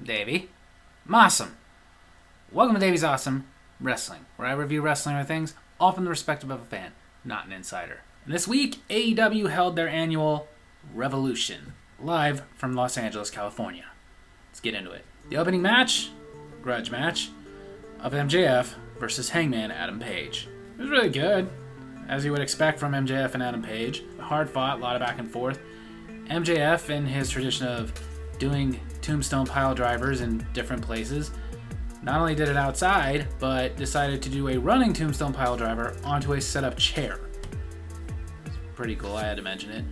Davy. I'm awesome. Welcome to Davy's Awesome Wrestling, where I review wrestling or things, all from the perspective of a fan, not an insider. And this week, AEW held their annual Revolution, live from Los Angeles, California. Let's get into it. The opening match, grudge match, of MJF versus Hangman Adam Page. It was really good, as you would expect from MJF and Adam Page. Hard fought, a lot of back and forth. MJF, in his tradition of doing tombstone pile drivers in different places, not only did it outside, but decided to do a running tombstone pile driver onto a set-up chair. It's pretty cool, I had to mention it.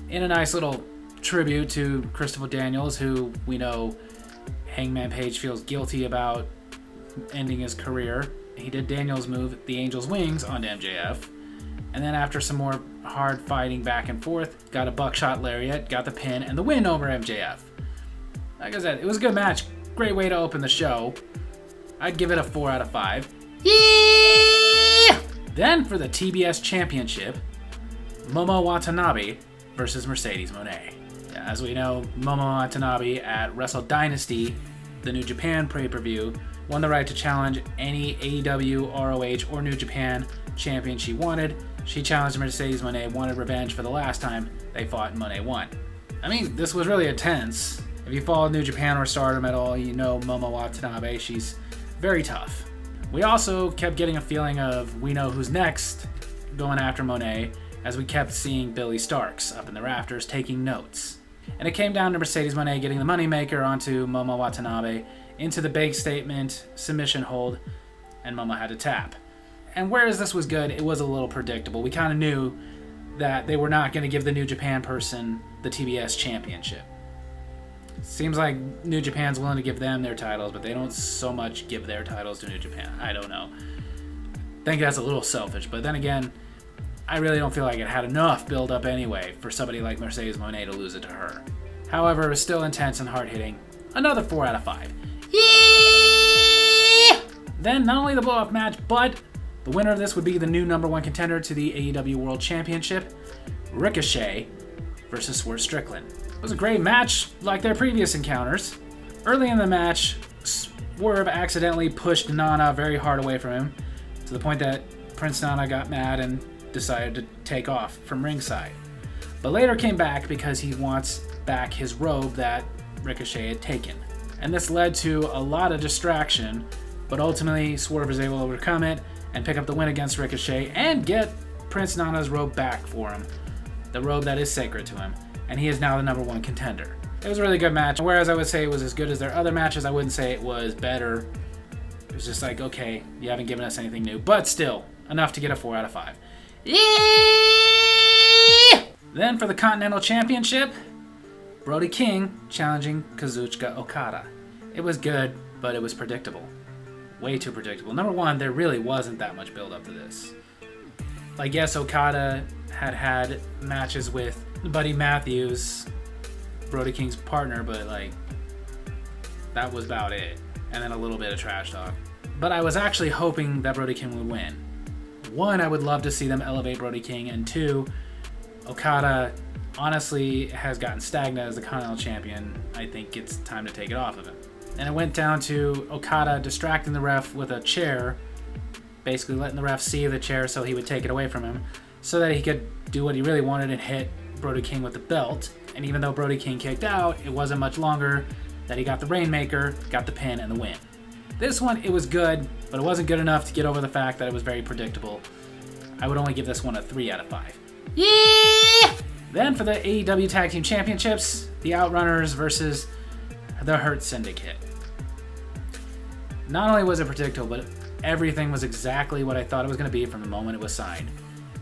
In a nice little tribute to Christopher Daniels, who we know Hangman Page feels guilty about ending his career. He did Daniels' move, the Angel's Wings, onto MJF. And then after some more hard fighting back and forth, got a buckshot lariat, got the pin, and the win over MJF. Like I said, it was a good match. Great way to open the show. I'd give it a 4 out of 5. Yeah! Then for the TBS Championship, Momo Watanabe versus Mercedes Moné. As we know, Momo Watanabe at Wrestle Dynasty, the New Japan pay-per-view, won the right to challenge any AEW, ROH, or New Japan champion she wanted. She challenged Mercedes Moné, wanted revenge for the last time they fought and Moné won. I mean, this was really intense. If you follow New Japan or Stardom at all, you know Momo Watanabe. She's very tough. We also kept getting a feeling of we know who's next going after Moné, as we kept seeing Billy Starks up in the rafters taking notes. And it came down to Mercedes Moné getting the moneymaker onto Momo Watanabe into the big statement submission hold, and Momo had to tap. And whereas this was good, it was a little predictable. We kind of knew that they were not going to give the New Japan person the TBS championship. Seems like New Japan's willing to give them their titles, but they don't so much give their titles to New Japan. I don't know. I think that's a little selfish, but then again, I really don't feel like it had enough build-up anyway for somebody like Mercedes Moné to lose it to her. However, it was still intense and hard-hitting. Another 4 out of 5. Yeah! Then, not only the blow-up match, but the winner of this would be the new number 1 contender to the AEW World Championship, Ricochet versus Swerve Strickland. It was a great match, like their previous encounters. Early in the match, Swerve accidentally pushed Nana very hard away from him, to the point that Prince Nana got mad and decided to take off from ringside. But later came back because he wants back his robe that Ricochet had taken. And this led to a lot of distraction, but ultimately Swerve was able to overcome it and pick up the win against Ricochet and get Prince Nana's robe back for him, the robe that is sacred to him, and he is now the number 1 contender. It was a really good match. Whereas I would say it was as good as their other matches, I wouldn't say it was better. It was just like, okay, you haven't given us anything new, but still, enough to get a 4 out of 5. Yeah! Then for the Continental Championship, Brody King challenging Kazuchika Okada. It was good, but it was predictable. Way too predictable. Number 1, there really wasn't that much build up to this. Like, yes, Okada had matches with Buddy Matthews, Brody King's partner, but like, that was about it. And then a little bit of trash talk. But I was actually hoping that Brody King would win. 1, I would love to see them elevate Brody King, and 2, Okada honestly has gotten stagnant as the Continental Champion. I think it's time to take it off of him. And it went down to Okada distracting the ref with a chair, basically letting the ref see the chair so he would take it away from him, so that he could do what he really wanted and hit Brody King with the belt. And even though Brody King kicked out, it wasn't much longer that he got the Rainmaker, got the pin, and the win. This one, it was good, but it wasn't good enough to get over the fact that it was very predictable. I would only give this one a 3 out of 5. Yeah! Then for the AEW Tag Team Championships, the Outrunners versus the Hurt Syndicate. Not only was it predictable, but everything was exactly what I thought it was going to be from the moment it was signed.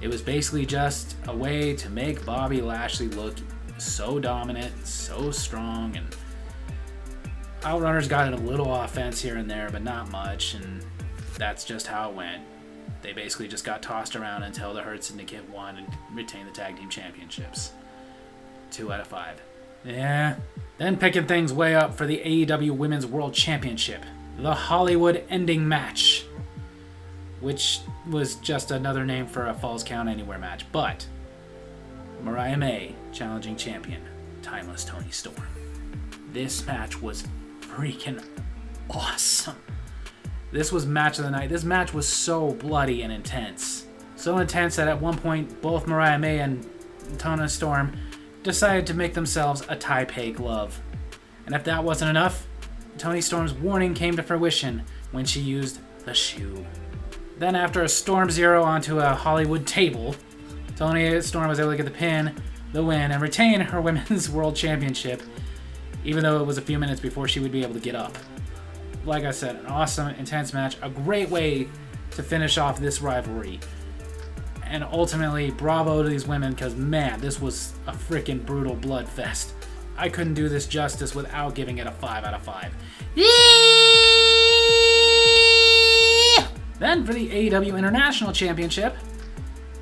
It was basically just a way to make Bobby Lashley look so dominant, so strong, and Outrunners got in a little offense here and there, but not much, and that's just how it went. They basically just got tossed around until the Hurt Syndicate won and retained the Tag Team Championships. 2 out of 5. Yeah. Then picking things way up for the AEW Women's World Championship, the Hollywood Ending Match, which was just another name for a Falls Count Anywhere match, but Mariah May challenging champion, Timeless Toni Storm. This match was freaking awesome. This was match of the night. This match was so bloody and intense. So intense that at one point, both Mariah May and Toni Storm decided to make themselves a Taipei glove. And if that wasn't enough, Toni Storm's warning came to fruition when she used the shoe. Then after a Storm Zero onto a Hollywood table, Toni Storm was able to get the pin, the win, and retain her Women's World Championship, even though it was a few minutes before she would be able to get up. Like I said, an awesome, intense match, a great way to finish off this rivalry. And ultimately, bravo to these women, because man, this was a freaking brutal blood fest. I couldn't do this justice without giving it a 5 out of 5. Yeah! Then for the AEW International Championship,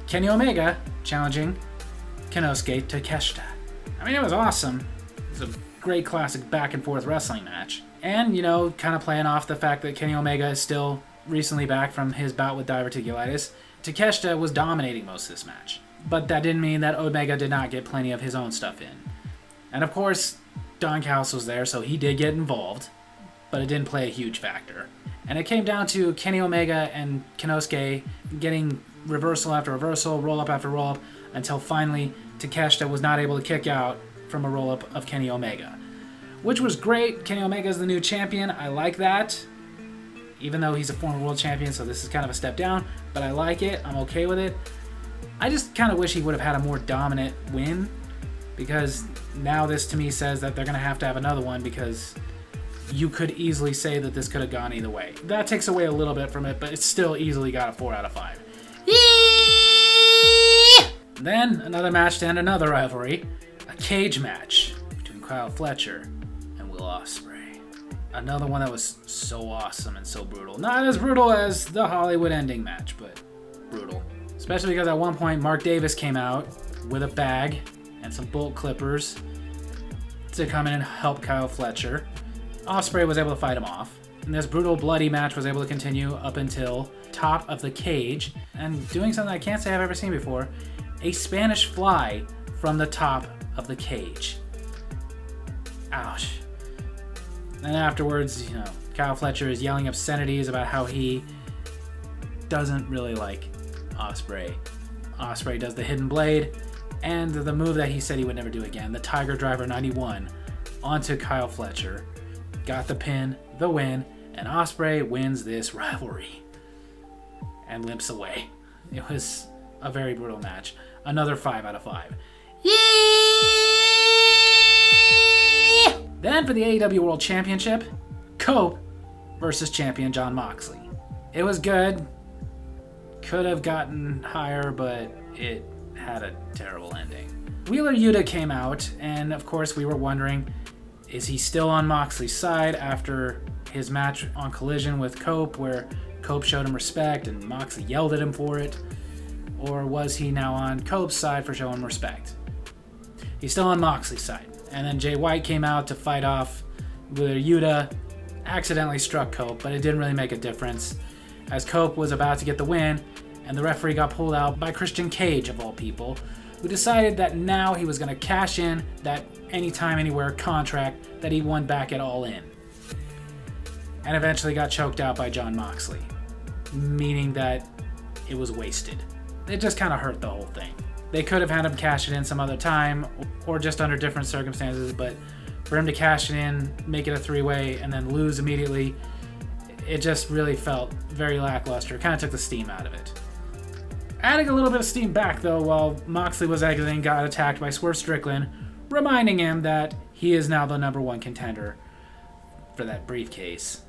Kenny Omega challenging Konosuke Takeshita. I mean, it was awesome. It was a great classic back and forth wrestling match. And, you know, kind of playing off the fact that Kenny Omega is still recently back from his bout with diverticulitis, Takeshita was dominating most of this match. But that didn't mean that Omega did not get plenty of his own stuff in. And of course, Don Callis was there, so he did get involved, but it didn't play a huge factor. And it came down to Kenny Omega and Konosuke getting reversal after reversal, roll-up after roll-up, until finally Takeshita was not able to kick out from a roll-up of Kenny Omega. Which was great. Kenny Omega is the new champion. I like that. Even though he's a former world champion, so this is kind of a step down. But I like it. I'm okay with it. I just kind of wish he would have had a more dominant win. Because now this to me says that they're going to have another one, because you could easily say that this could have gone either way. That takes away a little bit from it, but it still easily got a 4 out of 5. Then another match to end another rivalry. A cage match between Kyle Fletcher and Will Ospreay. Another one that was so awesome and so brutal. Not as brutal as the Hollywood ending match, but brutal. Especially because at one point Mark Davis came out with a bag and some bolt clippers to come in and help Kyle Fletcher. Ospreay was able to fight him off. And this brutal, bloody match was able to continue up until top of the cage. And doing something I can't say I've ever seen before, a Spanish fly from the top of the cage. Ouch. And afterwards, you know, Kyle Fletcher is yelling obscenities about how he doesn't really like Ospreay. Ospreay does the hidden blade and the move that he said he would never do again, the Tiger Driver 91, onto Kyle Fletcher. Got the pin, the win, and Ospreay wins this rivalry and limps away. It was a very brutal match. Another 5 out of 5. Yeah! Then for the AEW World Championship, Cope versus champion Jon Moxley. It was good. Could have gotten higher, but it had a terrible ending. Wheeler Yuta came out, and of course we were wondering, is he still on Moxley's side after his match on Collision with Cope, where Cope showed him respect and Moxley yelled at him for it? Or was he now on Cope's side for showing respect? He's still on Moxley's side. And then Jay White came out to fight off Wheeler Yuta, accidentally struck Cope, but it didn't really make a difference, as Cope was about to get the win, and the referee got pulled out by Christian Cage, of all people, who decided that now he was going to cash in that Anytime Anywhere contract that he won back at All In. And eventually got choked out by Jon Moxley, meaning that it was wasted. It just kind of hurt the whole thing. They could have had him cash it in some other time, or just under different circumstances, but for him to cash it in, make it a 3-way, and then lose immediately, it just really felt very lackluster. Kind of took the steam out of it. Adding a little bit of steam back, though, while Moxley was exiting, got attacked by Swerve Strickland, reminding him that he is now the #1 contender for that briefcase.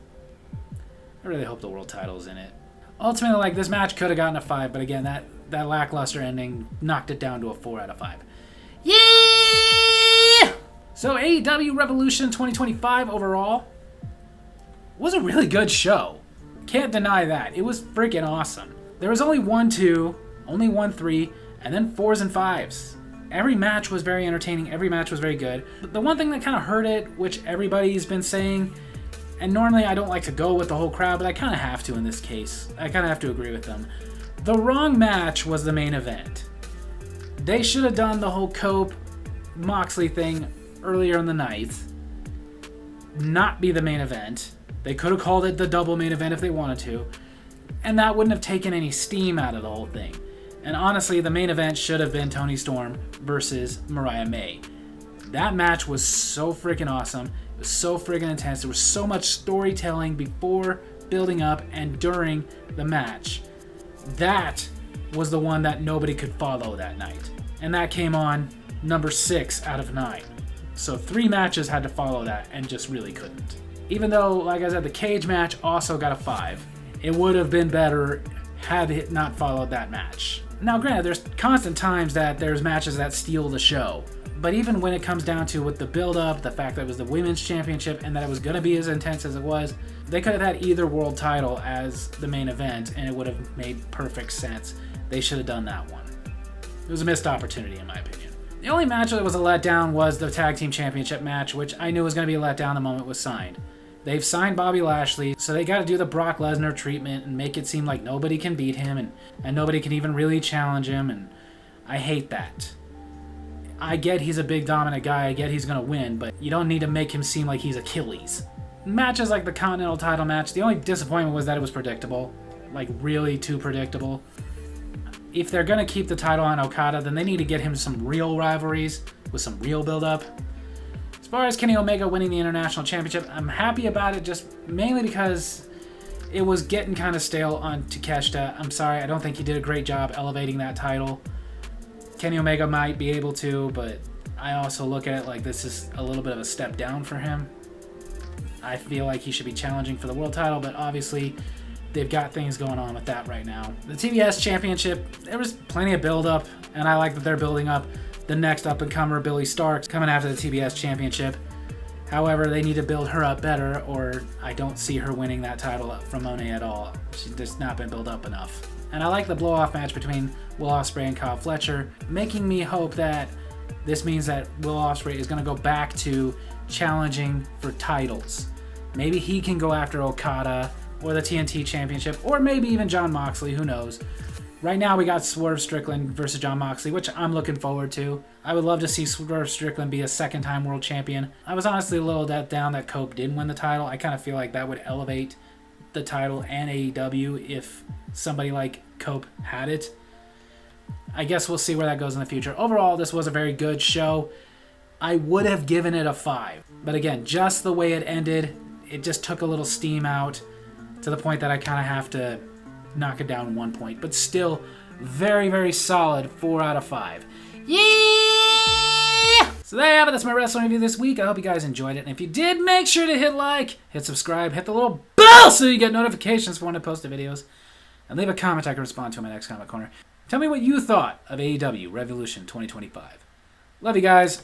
I really hope the world title's in it. Ultimately, like, this match could have gotten a 5, but again, that lackluster ending knocked it down to a 4 out of 5. Yeah! So AEW Revolution 2025 overall was a really good show. Can't deny that. It was freaking awesome. There was only 1-2, only 1-3, and then 4s and 5s. Every match was very entertaining. Every match was very good. But the one thing that kind of hurt it, which everybody's been saying, and normally I don't like to go with the whole crowd, but I kind of have to in this case. I kind of have to agree with them. The wrong match was the main event. They should have done the whole Cope Moxley thing earlier in the night. not be the main event. They could have called it the double main event if they wanted to, and that wouldn't have taken any steam out of the whole thing. And honestly, the main event should have been Toni Storm versus Mariah May. That match was so freaking awesome. It was so freaking intense. There was so much storytelling before, building up, and during the match. That was the one that nobody could follow that night. And that came on number 6 out of 9. So 3 matches had to follow that and just really couldn't. Even though, like I said, the cage match also got a 5. It would have been better had it not followed that match. Now, granted, there's constant times that there's matches that steal the show. But even when it comes down to with the build-up, the fact that it was the Women's Championship and that it was going to be as intense as it was, they could have had either world title as the main event and it would have made perfect sense. They should have done that one. It was a missed opportunity, in my opinion. The only match that was a letdown was the Tag Team Championship match, which I knew was going to be a letdown the moment it was signed. They've signed Bobby Lashley, so they got to do the Brock Lesnar treatment and make it seem like nobody can beat him and nobody can even really challenge him, and I hate that. I get he's a big dominant guy, I get he's going to win, but you don't need to make him seem like he's Achilles. Matches like the Continental title match, the only disappointment was that it was predictable. Like, really too predictable. If they're going to keep the title on Okada, then they need to get him some real rivalries with some real build-up. As far as Kenny Omega winning the International Championship, I'm happy about it just mainly because it was getting kind of stale on Takeshita. I'm sorry, I don't think he did a great job elevating that title. Kenny Omega might be able to, but I also look at it like this is a little bit of a step down for him. I feel like he should be challenging for the world title, but obviously they've got things going on with that right now. The TBS Championship, there was plenty of build-up, and I like that they're building up the next up-and-comer, Billie Starkz, coming after the TBS Championship. However, they need to build her up better, or I don't see her winning that title from Monet at all. She's just not been built up enough. And I like the blow-off match between Will Ospreay and Kyle Fletcher, making me hope that this means that Will Ospreay is going to go back to challenging for titles. Maybe he can go after Okada or the TNT Championship, or maybe even Jon Moxley, who knows. Right now we got Swerve Strickland versus Jon Moxley, which I'm looking forward to. I would love to see Swerve Strickland be a second-time world champion. I was honestly a little down that Cope didn't win the title. I kind of feel like that would elevate the title and AEW if somebody like Cope had it. I guess we'll see where that goes in the future. Overall, this was a very good show. I would have given it a 5. But again, just the way it ended, it just took a little steam out to the point that I kind of have to knock it down 1 point. But still, very, very solid 4 out of 5. Yeah! So there you have it. That's my wrestling review this week. I hope you guys enjoyed it. And if you did, make sure to hit like, hit subscribe, hit the little bell so you get notifications for when I post the videos. And leave a comment I can respond to in my next comment corner. Tell me what you thought of AEW Revolution 2025. Love you guys.